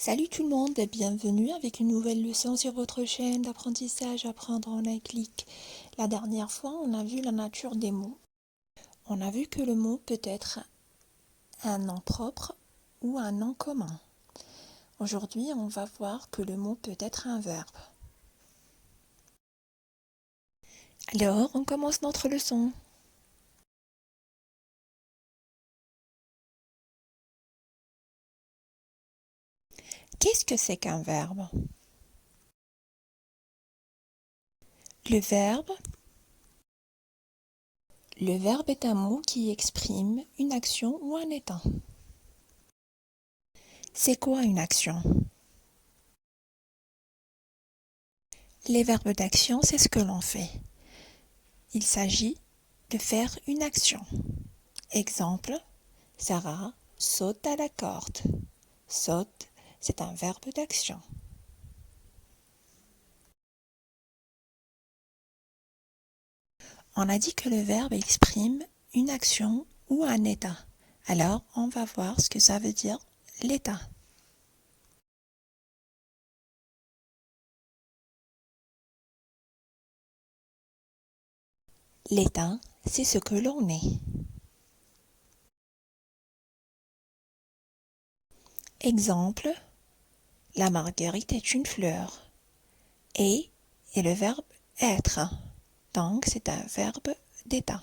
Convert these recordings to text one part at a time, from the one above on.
Salut tout le monde et bienvenue avec une nouvelle leçon sur votre chaîne d'apprentissage Apprendre en un clic. La dernière fois, on a vu la nature des mots. On a vu que le mot peut être un nom propre ou un nom commun. Aujourd'hui, on va voir que le mot peut être un verbe. Alors, on commence notre leçon. Qu'est-ce que c'est qu'un verbe? Le verbe est un mot qui exprime une action ou un état. C'est quoi une action? Les verbes d'action, c'est ce que l'on fait. Il s'agit de faire une action. Exemple, Sarah saute à la corde. Saute, c'est un verbe d'action. On a dit que le verbe exprime une action ou un état. Alors, on va voir ce que ça veut dire l'état. L'état, c'est ce que l'on est. Exemple, la marguerite est une fleur. Et est le verbe être. Donc, c'est un verbe d'état.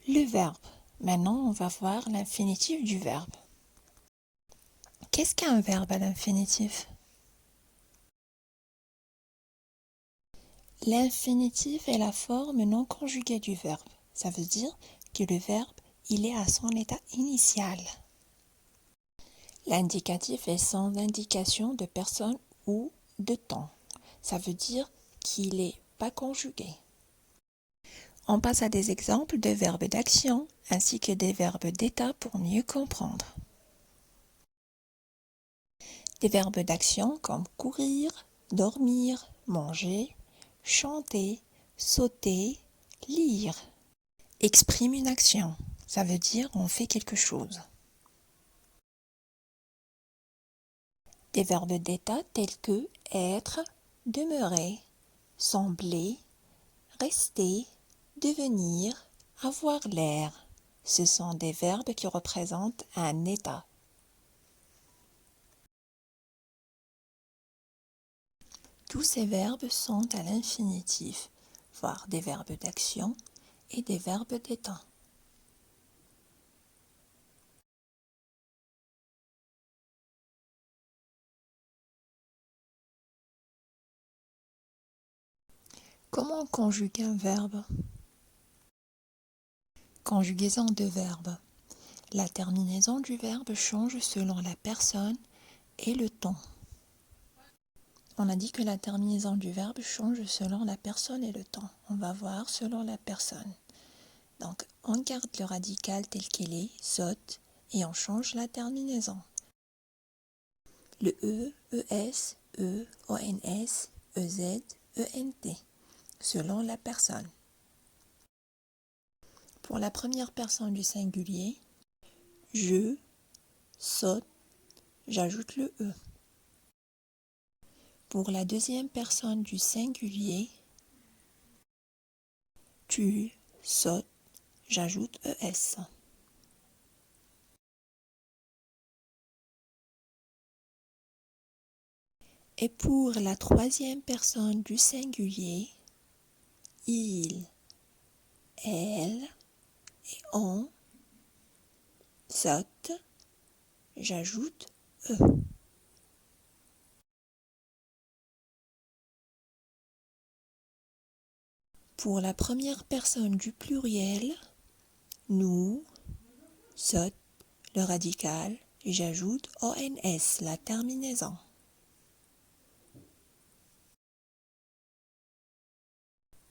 Le verbe. Maintenant, on va voir l'infinitif du verbe. Qu'est-ce qu'un verbe à l'infinitif? L'infinitif est la forme non conjuguée du verbe. Ça veut dire que le verbe, il est à son état initial. L'indicatif est sans indication de personne ou de temps. Ça veut dire qu'il n'est pas conjugué. On passe à des exemples de verbes d'action ainsi que des verbes d'état pour mieux comprendre. Des verbes d'action comme courir, dormir, manger, chanter, sauter, lire. Exprime une action. Ça veut dire on fait quelque chose. Des verbes d'état tels que être, demeurer, sembler, rester, devenir, avoir l'air. Ce sont des verbes qui représentent un état. Tous ces verbes sont à l'infinitif, voire des verbes d'action et des verbes d'état. Comment conjuguer un verbe? Conjugaison de verbes. La terminaison du verbe change selon la personne et le ton. On a dit que la terminaison du verbe change selon la personne et le temps. On va voir selon la personne. Donc, on garde le radical tel qu'il est, saute, et on change la terminaison. Le E, ES, E, ONS, EZ, ENT, selon la personne. Pour la première personne du singulier, je saute, j'ajoute le E. Pour la deuxième personne du singulier, tu sautes, j'ajoute ES. Et pour la troisième personne du singulier, il, elle et on saute, j'ajoute E. Pour la première personne du pluriel, nous saute le radical et j'ajoute ONS, la terminaison.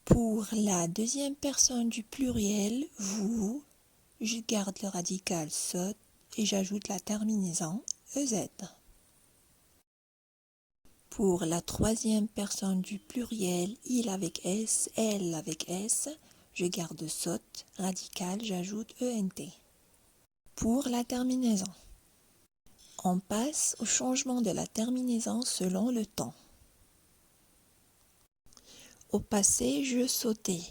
Pour la deuxième personne du pluriel, vous, je garde le radical saute et j'ajoute la terminaison EZ. Pour la troisième personne du pluriel, il avec S, elle avec S, je garde saute, radical, j'ajoute ENT. Pour la terminaison, On passe au changement de la terminaison selon le temps. Au passé, je sautais.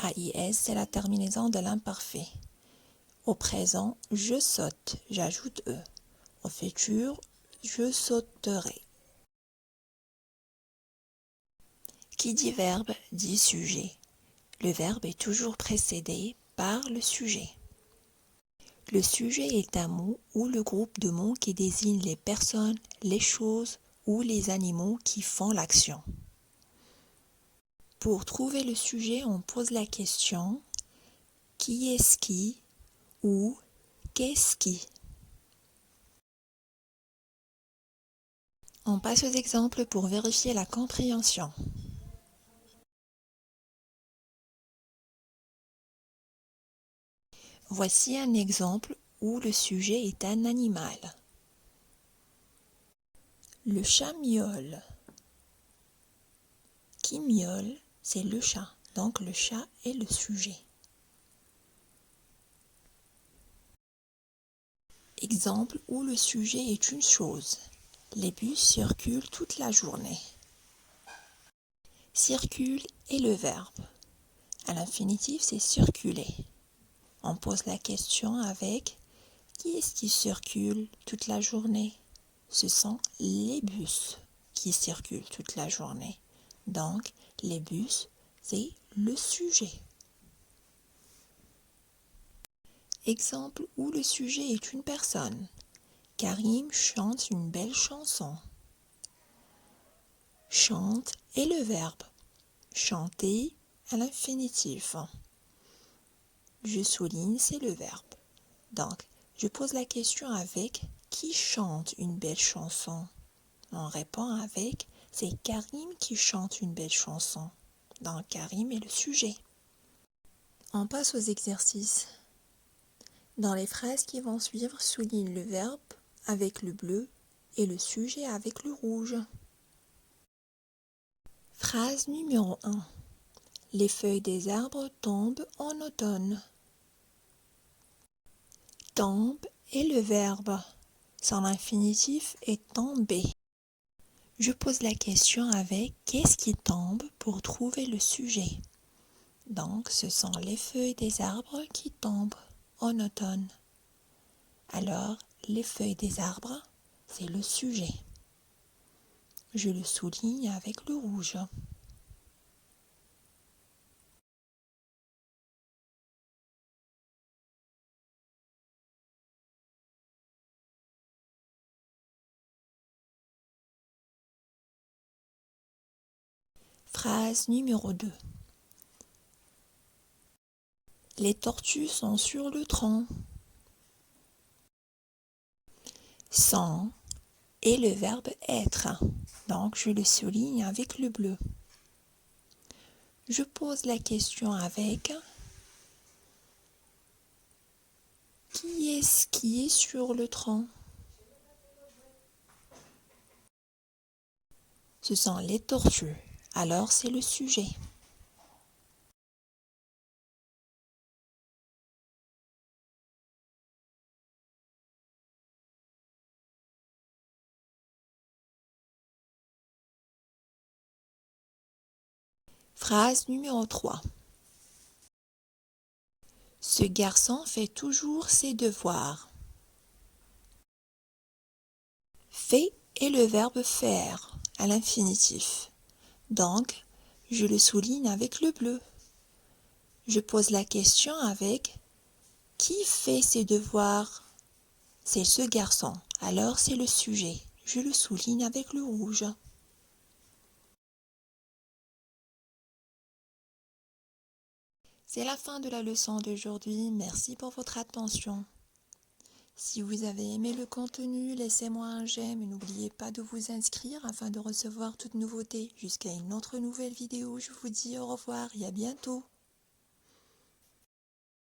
AIS, c'est la terminaison de l'imparfait. Au présent, je saute, j'ajoute E. Au futur, je sauterai. Qui dit verbe dit sujet. Le verbe est toujours précédé par le sujet. Le sujet est un mot ou le groupe de mots qui désigne les personnes, les choses ou les animaux qui font l'action. Pour trouver le sujet, on pose la question « Qui est-ce qui ?» ou « Qu'est-ce qui ?» On passe aux exemples pour vérifier la compréhension. Voici un exemple où le sujet est un animal. Le chat miaule. Qui miaule, c'est le chat. Donc le chat est le sujet. Exemple où le sujet est une chose. Les bus circulent toute la journée. Circule est le verbe. À l'infinitif, c'est circuler. On pose la question avec qui est-ce qui circule toute la journée? Ce sont les bus qui circulent toute la journée. Donc, les bus, c'est le sujet. Exemple où le sujet est une personne. Karim chante une belle chanson. Chante est le verbe. Chanter à l'infinitif. Je souligne, c'est le verbe. Donc, je pose la question avec qui chante une belle chanson? On répond avec c'est Karim qui chante une belle chanson. Donc, Karim est le sujet. On passe aux exercices. Dans les phrases qui vont suivre, souligne le verbe avec le bleu et le sujet avec le rouge. Phrase numéro 1. Les feuilles des arbres tombent en automne. Tombe est le verbe. Son infinitif est tomber. Je pose la question avec qu'est-ce qui tombe pour trouver le sujet. Donc, ce sont les feuilles des arbres qui tombent en automne. Alors, les feuilles des arbres, c'est le sujet. Je le souligne avec le rouge. Phrase numéro 2. Les tortues sont sur le tronc. Sont est le verbe être. Donc, je le souligne avec le bleu. Je pose la question avec qui est-ce qui est sur le tronc? Ce sont les tortues. Alors, c'est le sujet. Phrase numéro 3. Ce garçon fait toujours ses devoirs. Fait est le verbe faire à l'infinitif. Donc, je le souligne avec le bleu. Je pose la question avec qui fait ses devoirs? C'est ce garçon. Alors, c'est le sujet. Je le souligne avec le rouge. C'est la fin de la leçon d'aujourd'hui. Merci pour votre attention. Si vous avez aimé le contenu, laissez-moi un j'aime et n'oubliez pas de vous inscrire afin de recevoir toute nouveauté. Jusqu'à une autre nouvelle vidéo, je vous dis au revoir et à bientôt.